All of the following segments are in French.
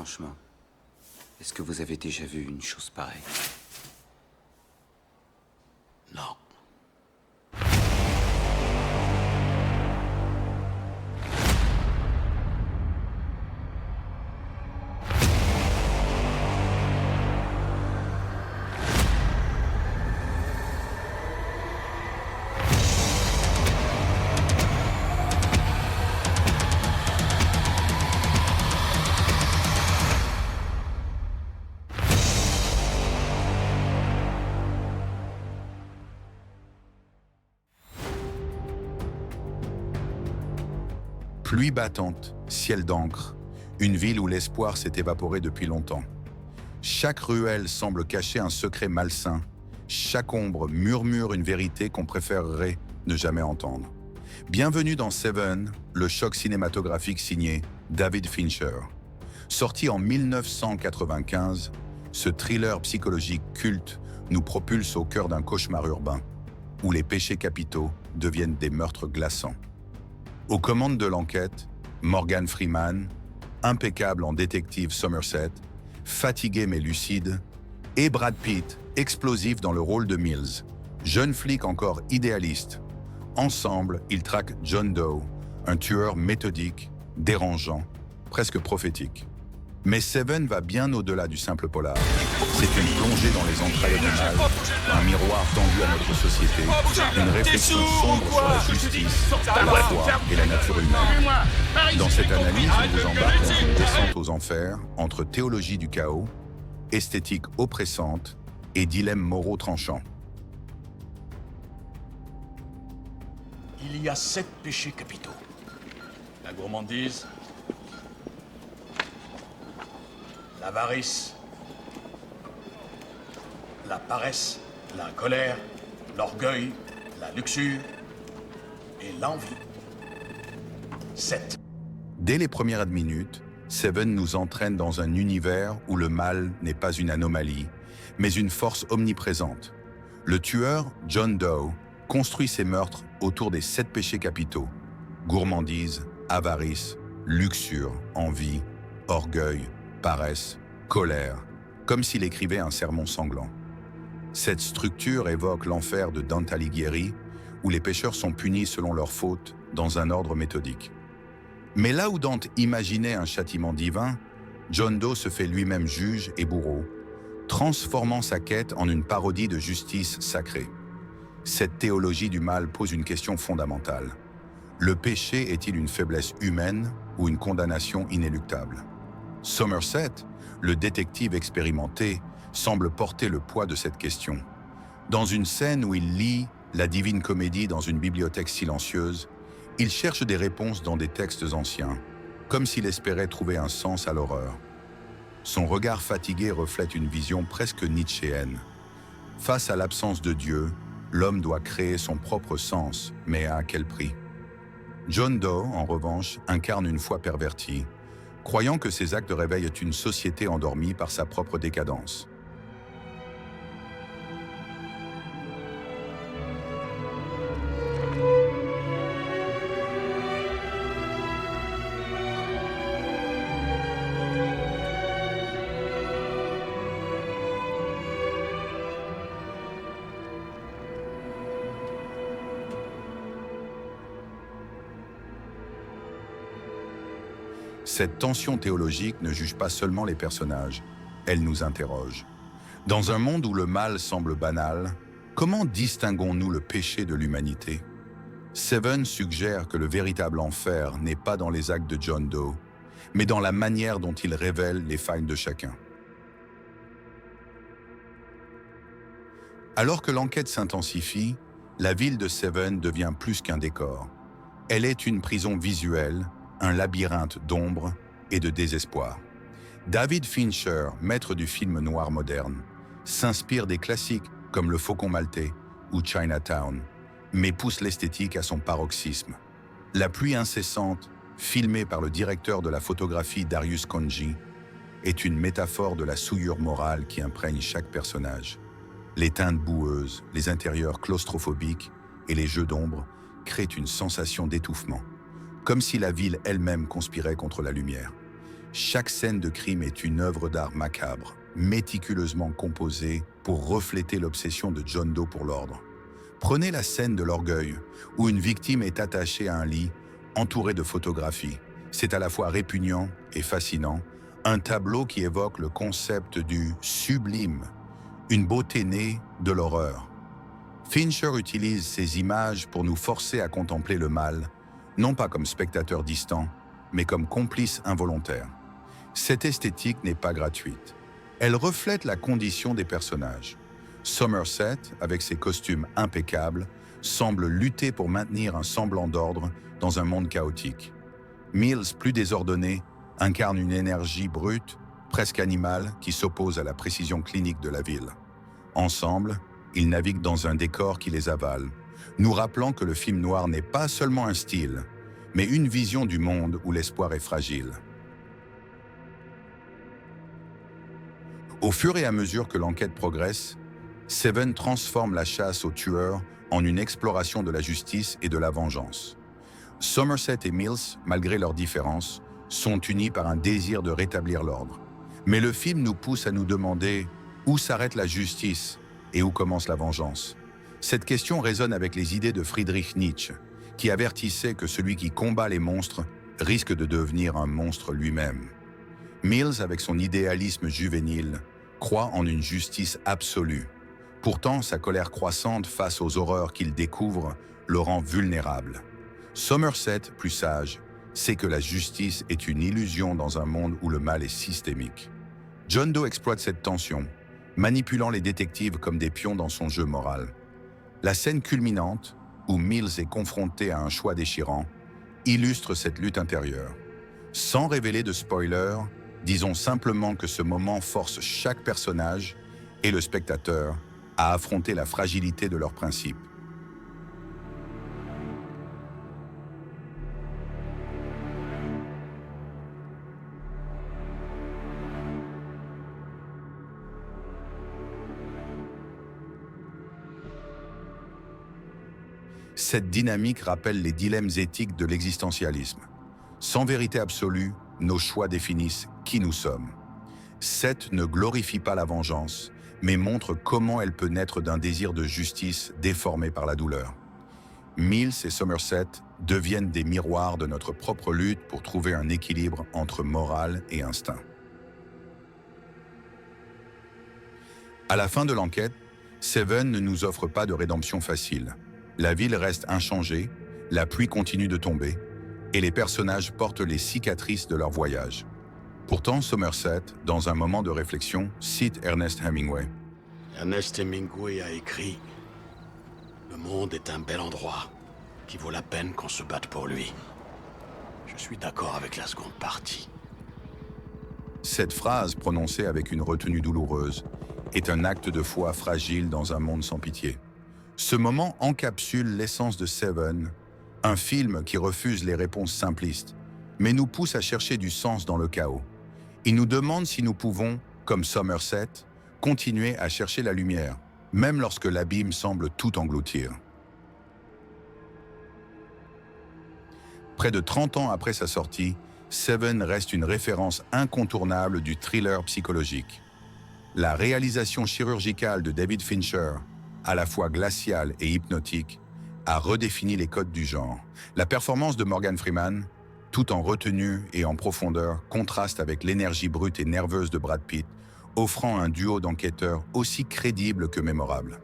Franchement, est-ce que vous avez déjà vu une chose pareille? Non. Pluie battante, ciel d'encre, une ville où l'espoir s'est évaporé depuis longtemps. Chaque ruelle semble cacher un secret malsain, chaque ombre murmure une vérité qu'on préférerait ne jamais entendre. Bienvenue dans Seven, le choc cinématographique signé David Fincher. Sorti en 1995, ce thriller psychologique culte nous propulse au cœur d'un cauchemar urbain, où les péchés capitaux deviennent des meurtres glaçants. Aux commandes de l'enquête, Morgan Freeman, impeccable en détective Somerset, fatigué mais lucide, et Brad Pitt, explosif dans le rôle de Mills, jeune flic encore idéaliste. Ensemble, ils traquent John Doe, un tueur méthodique, dérangeant, presque prophétique. Mais Seven va bien au-delà du simple polar. C'est une plongée dans les entrailles du mal, un miroir tendu à notre société, une réflexion sombre sur la justice, la foi et la nature humaine. Dans cette analyse, on vous embarque dans une descente aux enfers entre théologie du chaos, esthétique oppressante et dilemmes moraux tranchants. Il y a 7 péchés capitaux. La gourmandise, l'avarice, la paresse, la colère, l'orgueil, la luxure et l'envie. 7. Dès les premières minutes, Seven nous entraîne dans un univers où le mal n'est pas une anomalie, mais une force omniprésente. Le tueur, John Doe, construit ses meurtres autour des 7 péchés capitaux: gourmandise, avarice, luxure, envie, orgueil, paresse, colère, comme s'il écrivait un sermon sanglant. Cette structure évoque l'enfer de Dante Alighieri, où les pécheurs sont punis selon leurs fautes dans un ordre méthodique. Mais là où Dante imaginait un châtiment divin, John Doe se fait lui-même juge et bourreau, transformant sa quête en une parodie de justice sacrée. Cette théologie du mal pose une question fondamentale. Le péché est-il une faiblesse humaine ou une condamnation inéluctable? Somerset, le détective expérimenté, semble porter le poids de cette question. Dans une scène où il lit la Divine Comédie dans une bibliothèque silencieuse, il cherche des réponses dans des textes anciens, comme s'il espérait trouver un sens à l'horreur. Son regard fatigué reflète une vision presque nietzschéenne. Face à l'absence de Dieu, l'homme doit créer son propre sens, mais à quel prix? John Doe, en revanche, incarne une foi pervertie, croyant que ses actes réveillent une société endormie par sa propre décadence. Cette tension théologique ne juge pas seulement les personnages, elle nous interroge. Dans un monde où le mal semble banal, comment distinguons-nous le péché de l'humanité? Seven suggère que le véritable enfer n'est pas dans les actes de John Doe, mais dans la manière dont il révèle les failles de chacun. Alors que l'enquête s'intensifie, la ville de Seven devient plus qu'un décor. Elle est une prison visuelle, un labyrinthe d'ombre et de désespoir. David Fincher, maître du film noir moderne, s'inspire des classiques comme Le Faucon Maltais ou Chinatown, mais pousse l'esthétique à son paroxysme. La pluie incessante, filmée par le directeur de la photographie Darius Khondji, est une métaphore de la souillure morale qui imprègne chaque personnage. Les teintes boueuses, les intérieurs claustrophobiques et les jeux d'ombre créent une sensation d'étouffement, comme si la ville elle-même conspirait contre la lumière. Chaque scène de crime est une œuvre d'art macabre, méticuleusement composée pour refléter l'obsession de John Doe pour l'ordre. Prenez la scène de l'orgueil, où une victime est attachée à un lit, entourée de photographies. C'est à la fois répugnant et fascinant, un tableau qui évoque le concept du sublime, une beauté née de l'horreur. Fincher utilise ces images pour nous forcer à contempler le mal, non pas comme spectateur distant, mais comme complice involontaire. Cette esthétique n'est pas gratuite. Elle reflète la condition des personnages. Somerset, avec ses costumes impeccables, semble lutter pour maintenir un semblant d'ordre dans un monde chaotique. Mills, plus désordonné, incarne une énergie brute, presque animale, qui s'oppose à la précision clinique de la ville. Ensemble, ils naviguent dans un décor qui les avale, nous rappelant que le film noir n'est pas seulement un style, mais une vision du monde où l'espoir est fragile. Au fur et à mesure que l'enquête progresse, Seven transforme la chasse aux tueurs en une exploration de la justice et de la vengeance. Somerset et Mills, malgré leurs différences, sont unis par un désir de rétablir l'ordre. Mais le film nous pousse à nous demander où s'arrête la justice et où commence la vengeance. Cette question résonne avec les idées de Friedrich Nietzsche, qui avertissait que celui qui combat les monstres risque de devenir un monstre lui-même. Mills, avec son idéalisme juvénile, croit en une justice absolue. Pourtant, sa colère croissante face aux horreurs qu'il découvre le rend vulnérable. Somerset, plus sage, sait que la justice est une illusion dans un monde où le mal est systémique. John Doe exploite cette tension, manipulant les détectives comme des pions dans son jeu moral. La scène culminante, où Mills est confronté à un choix déchirant, illustre cette lutte intérieure. Sans révéler de spoiler, disons simplement que ce moment force chaque personnage et le spectateur à affronter la fragilité de leurs principes. Cette dynamique rappelle les dilemmes éthiques de l'existentialisme. Sans vérité absolue, nos choix définissent qui nous sommes. Seth ne glorifie pas la vengeance, mais montre comment elle peut naître d'un désir de justice déformé par la douleur. Mills et Somerset deviennent des miroirs de notre propre lutte pour trouver un équilibre entre morale et instinct. À la fin de l'enquête, Seven ne nous offre pas de rédemption facile. La ville reste inchangée, la pluie continue de tomber, et les personnages portent les cicatrices de leur voyage. Pourtant, Somerset, dans un moment de réflexion, cite Ernest Hemingway. Ernest Hemingway a écrit « Le monde est un bel endroit qui vaut la peine qu'on se batte pour lui. » Je suis d'accord avec la seconde partie. Cette phrase, prononcée avec une retenue douloureuse, est un acte de foi fragile dans un monde sans pitié. Ce moment encapsule l'essence de Seven, un film qui refuse les réponses simplistes, mais nous pousse à chercher du sens dans le chaos. Il nous demande si nous pouvons, comme Somerset, continuer à chercher la lumière, même lorsque l'abîme semble tout engloutir. Près de 30 ans après sa sortie, Seven reste une référence incontournable du thriller psychologique. La réalisation chirurgicale de David Fincher, à la fois glaciale et hypnotique, a redéfini les codes du genre. La performance de Morgan Freeman, tout en retenue et en profondeur, contraste avec l'énergie brute et nerveuse de Brad Pitt, offrant un duo d'enquêteurs aussi crédible que mémorable.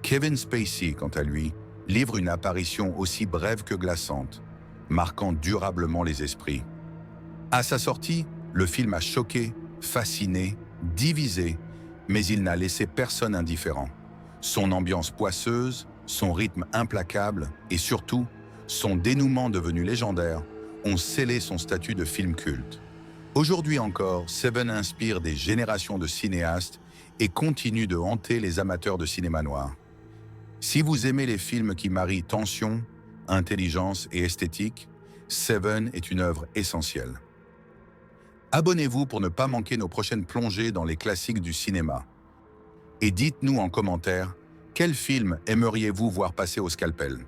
Kevin Spacey, quant à lui, livre une apparition aussi brève que glaçante, marquant durablement les esprits. À sa sortie, le film a choqué, fasciné, divisé, mais il n'a laissé personne indifférent. Son ambiance poisseuse, son rythme implacable et surtout, son dénouement devenu légendaire ont scellé son statut de film culte. Aujourd'hui encore, Seven inspire des générations de cinéastes et continue de hanter les amateurs de cinéma noir. Si vous aimez les films qui marient tension, intelligence et esthétique, Seven est une œuvre essentielle. Abonnez-vous pour ne pas manquer nos prochaines plongées dans les classiques du cinéma. Et dites-nous en commentaire, quel film aimeriez-vous voir passer au scalpel ?